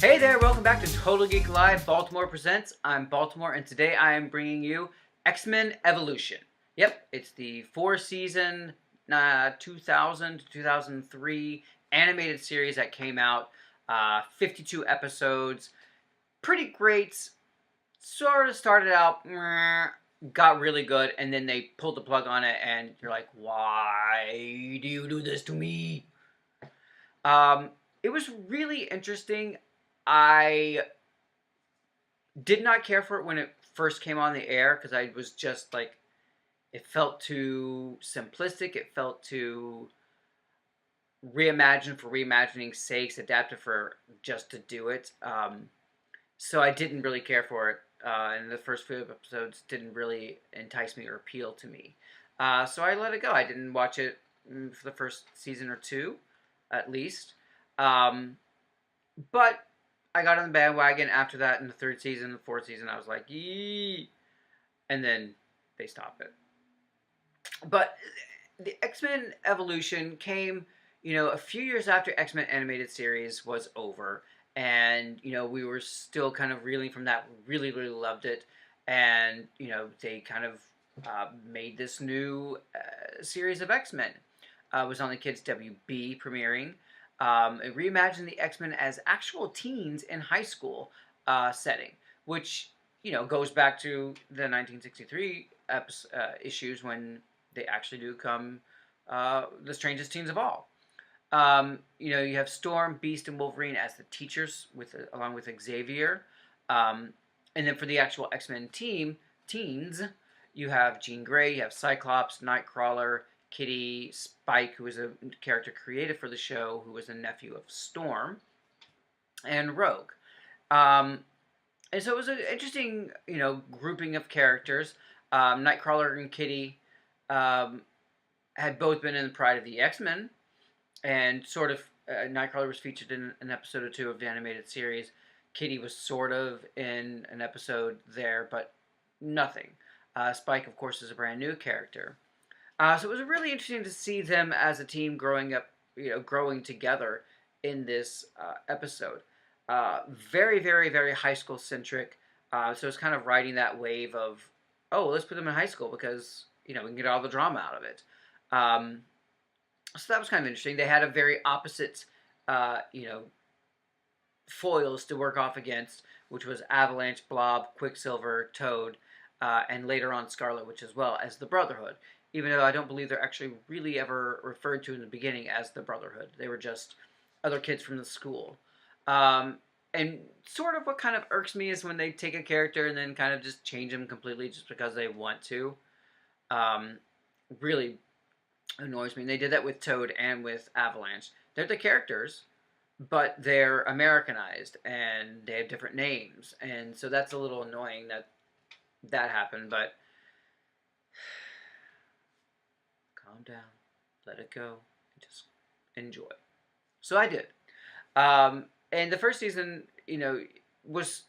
Hey there, welcome back to Total Geek Live Baltimore Presents. I'm Baltimore, and today I am bringing you X-Men Evolution. Yep, it's the four-season 2000 to 2003 animated series that came out. 52 episodes. Pretty great. Sort of started out, got really good, and then they pulled the plug on it, and you're like, why do you do this to me? It was really interesting. I did not care for it when it first came on the air because I was just like, it felt too simplistic. It felt too reimagined for reimagining sakes, adapted for just to do it. So I didn't really care for it. And the first few episodes didn't really entice me or appeal to me. So I let it go. I didn't watch it for the first season or two, at least. But I got on the bandwagon after that in the third season, the fourth season. I was like, yee. And then they stopped it. But the X-Men Evolution came, a few years after X-Men animated series was over. And, we were still kind of reeling from that. Really, really loved it. And, they kind of made this new series of X-Men. It was on the Kids WB premiering. It reimagined the X-Men as actual teens in high school setting, which, goes back to the 1963 issues when they actually do come the strangest teens of all. You have Storm, Beast, and Wolverine as the teachers, along with Xavier. And then for the actual X-Men teens, you have Jean Grey, you have Cyclops, Nightcrawler, Kitty, Spike, who was a character created for the show, who was a nephew of Storm, and Rogue. And so it was an interesting, grouping of characters. Nightcrawler and Kitty had both been in the Pride of the X-Men, and sort of Nightcrawler was featured in an episode or two of the animated series. Kitty was sort of in an episode there, but nothing. Spike, of course, is a brand new character. So it was really interesting to see them as a team growing up, growing together in this episode. Very, very, very high school centric. So it's kind of riding that wave of, let's put them in high school because, we can get all the drama out of it. So that was kind of interesting. They had a very opposite, foils to work off against, which was Avalanche, Blob, Quicksilver, Toad, and later on Scarlet Witch as well as the Brotherhood. Even though I don't believe they're actually really ever referred to in the beginning as the Brotherhood. They were just other kids from the school. And sort of what kind of irks me is when they take a character and then kind of just change them completely just because they want to. Really annoys me. And they did that with Toad and with Avalanche. They're the characters, but they're Americanized and they have different names. And so that's a little annoying that happened, but calm down, let it go, and just enjoy. So I did. And the first season, was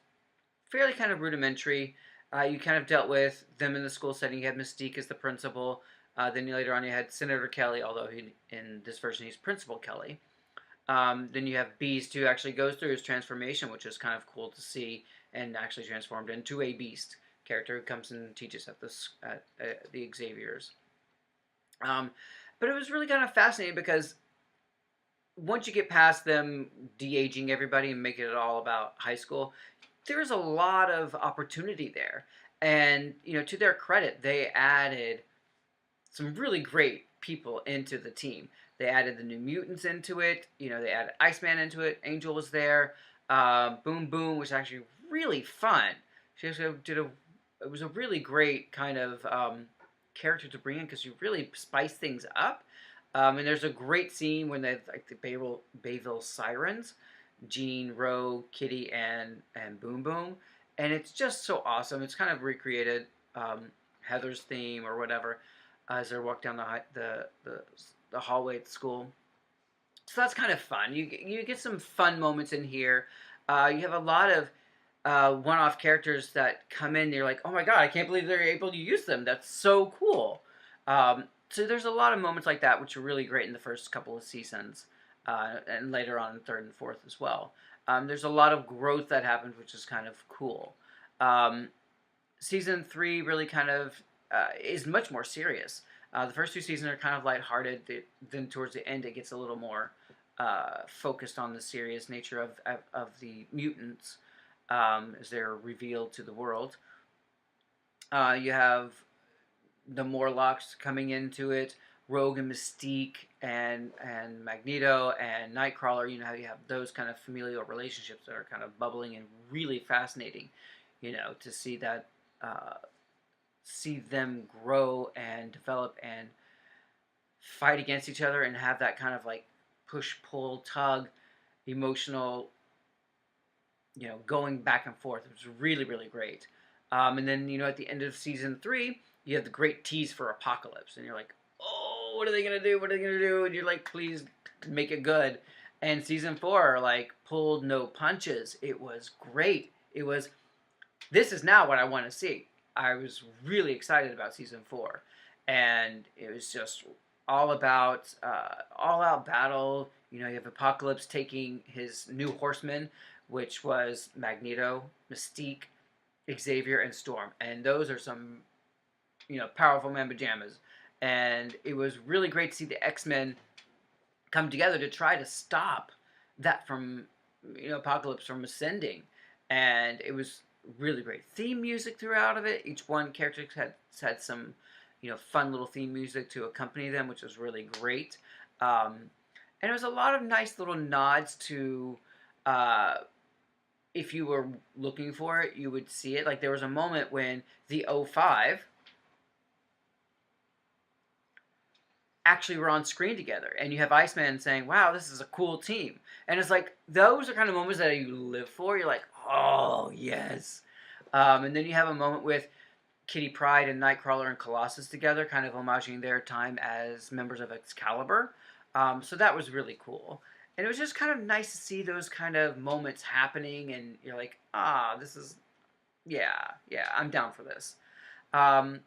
fairly kind of rudimentary. You kind of dealt with them in the school setting. You had Mystique as the principal. Then later on you had Senator Kelly, although in this version he's Principal Kelly. Then you have Beast, who actually goes through his transformation, which is kind of cool to see, and actually transformed into a Beast character who comes and teaches at the Xaviers. But it was really kind of fascinating because once you get past them de-aging everybody and making it all about high school, there's a lot of opportunity there. And, to their credit, they added some really great people into the team. They added the New Mutants into it. They added Iceman into it. Angel was there. Boom Boom was actually really fun. She actually it was a really great kind of character to bring in because you really spice things up. And there's a great scene when they the Bayville Sirens, Jean, Rogue, Kitty, and Boom Boom, and it's just so awesome. It's kind of recreated Heather's theme or whatever as they walk down the hallway at school. So that's kind of fun. You get some fun moments in here. You have a lot of one-off characters that come in. You're like, oh my god, I can't believe they're able to use them. That's so cool. So there's a lot of moments like that which are really great in the first couple of seasons, and later on in third and fourth as well. There's a lot of growth that happens, which is kind of cool. Um, Season 3 really kind of is much more serious. The first two seasons are kind of lighthearted. Then towards the end, it gets a little more focused on the serious nature of the mutants as they're revealed to the world. You have the Morlocks coming into it, Rogue and Mystique and Magneto and Nightcrawler. You know how you have those kind of familial relationships that are kind of bubbling and really fascinating. You know, to see that, see them grow and develop and fight against each other and have that kind of like push pull tug emotional, you know, going back and forth. It was really, really great. And then, you know, at the end of season 3, you have the great tease for Apocalypse, and you're like, oh, what are they gonna do? What are they gonna do? And you're like, please make it good. And season 4, like, pulled no punches. It was great. It was, this is now what I want to see. I was really excited about season 4, and it was just all about all out battle. You know, you have Apocalypse taking his new horsemen, which was Magneto, Mystique, Xavier, and Storm, and those are some, you know, powerful mamma jammas. And it was really great to see the X-Men come together to try to stop that from, you know, Apocalypse from ascending. And it was really great theme music throughout of it. Each one character had some, you know, fun little theme music to accompany them, which was really great. And it was a lot of nice little nods to, if you were looking for it, you would see it. Like, there was a moment when the O5 actually were on screen together, and you have Iceman saying, wow, this is a cool team. And it's like, those are kind of moments that you live for. You're like, oh, yes. And then you have a moment with Kitty Pryde and Nightcrawler and Colossus together, kind of homaging their time as members of Excalibur. So that was really cool. And it was just kind of nice to see those kind of moments happening, and you're like, this is, yeah, I'm down for this. And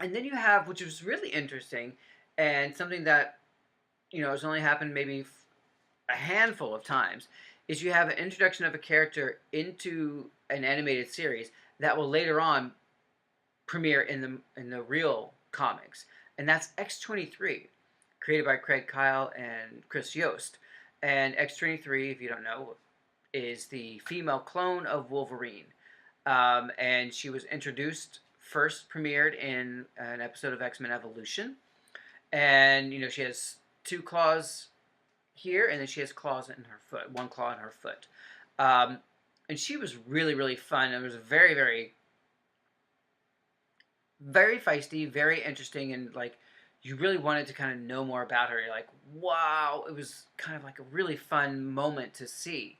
then you have, which was really interesting, and something that, you know, has only happened maybe a handful of times, is you have an introduction of a character into an animated series that will later on premiere in the real comics, and that's X-23, created by Craig Kyle and Chris Yost. And X-23, if you don't know, is the female clone of Wolverine, and she was introduced first premiered in an episode of X-Men Evolution. And, you know, she has 2 claws here, and then she has claws in her foot, 1 claw in her foot. And she was really, really fun. It was very, very, very feisty, very interesting, and, like, you really wanted to kind of know more about her. You're like, wow, it was kind of like a really fun moment to see.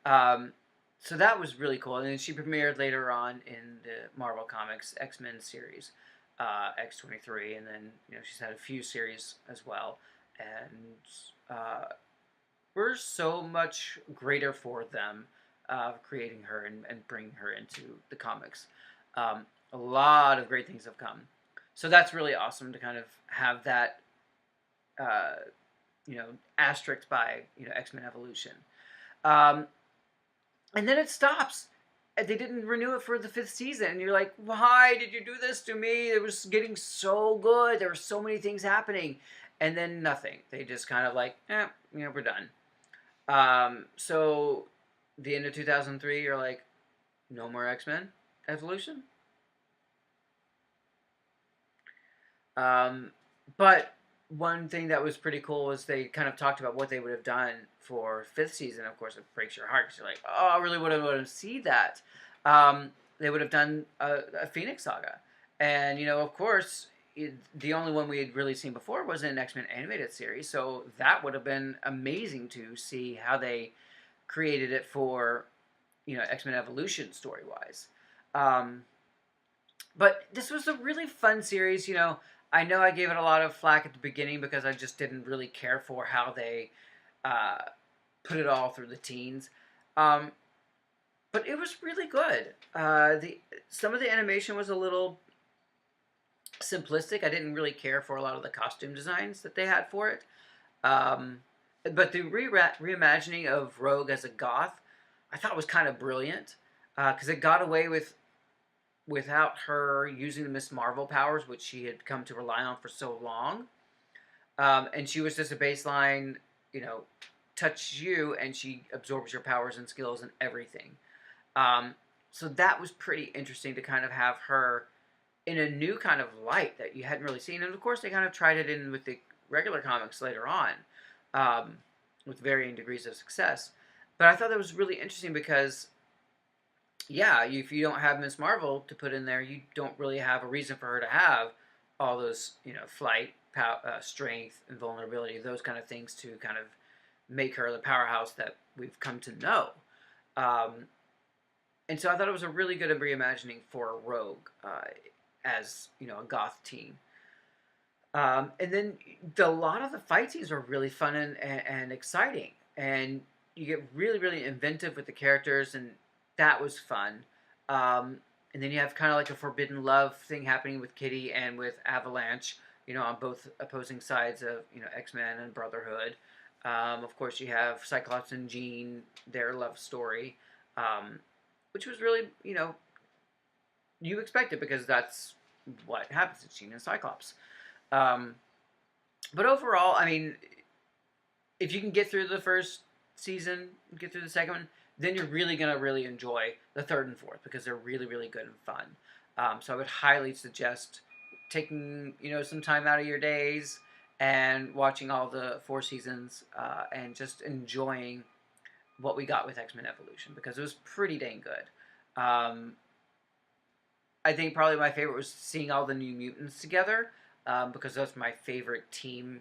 So that was really cool. And then she premiered later on in the Marvel Comics X-Men series, X-23, and then, you know, she's had a few series as well. And we're so much greater for them creating her and bringing her into the comics. A lot of great things have come. So that's really awesome to kind of have that, you know, asterisk by, you know, X-Men Evolution. And then it stops. They didn't renew it for the 5th season. And you're like, why did you do this to me? It was getting so good. There were so many things happening. And then nothing. They just kind of like, you know, we're done. So the end of 2003, you're like, no more X-Men Evolution? But one thing that was pretty cool was they kind of talked about what they would have done for 5th season. Of course, it breaks your heart because you're like, oh, I really would have seen that. They would have done a Phoenix Saga. And, you know, of course, the only one we had really seen before was an X-Men animated series. So that would have been amazing to see how they created it for, you know, X-Men Evolution story-wise. But this was a really fun series, you know. I know I gave it a lot of flack at the beginning because I just didn't really care for how they put it all through the teens. But it was really good. Some of the animation was a little simplistic. I didn't really care for a lot of the costume designs that they had for it. But the reimagining of Rogue as a goth, I thought was kind of brilliant because it got away without her using the Miss Marvel powers, which she had come to rely on for so long. And she was just a baseline, you know, touch you and she absorbs your powers and skills and everything. Um, so that was pretty interesting to kind of have her in a new kind of light that you hadn't really seen. And of course, they kind of tried it in with the regular comics later on, um, with varying degrees of success. But I thought that was really interesting because, yeah, if you don't have Miss Marvel to put in there, you don't really have a reason for her to have all those, you know, flight, strength, and vulnerability, those kind of things to kind of make her the powerhouse that we've come to know. Um, and so I thought it was a really good reimagining for Rogue as, you know, a goth teen. And then a lot of the fight scenes were really fun and exciting, and you get really really inventive with the characters, and that was fun. Um, and then you have kind of like a forbidden love thing happening with Kitty and with Avalanche, you know, on both opposing sides of, you know, X-Men and Brotherhood. Of course, you have Cyclops and Jean, their love story, um, which was really, you know, you expect it because that's what happens to Jean and Cyclops. Um, but overall, I mean, if you can get through the first season, get through the second one, then you're really gonna really enjoy the third and fourth because they're really really good and fun. So I would highly suggest taking, you know, some time out of your days and watching all the four seasons and just enjoying what we got with X-Men Evolution because it was pretty dang good. I think probably my favorite was seeing all the New Mutants together because that's my favorite team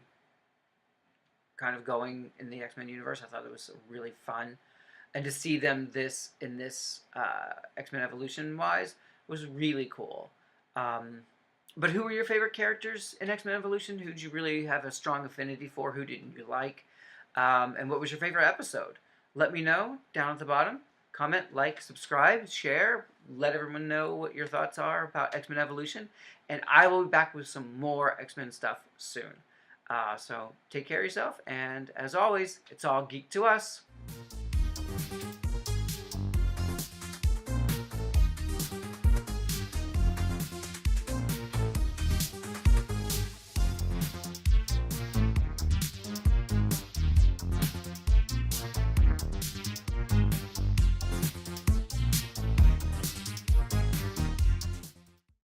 kind of going in the X-Men universe. I thought it was really fun. And to see them in this X-Men Evolution wise was really cool. But who were your favorite characters in X-Men Evolution? Who did you really have a strong affinity for? Who didn't you like? And what was your favorite episode? Let me know down at the bottom. Comment, like, subscribe, share. Let everyone know what your thoughts are about X-Men Evolution. And I will be back with some more X-Men stuff soon. So take care of yourself. And as always, it's all geek to us.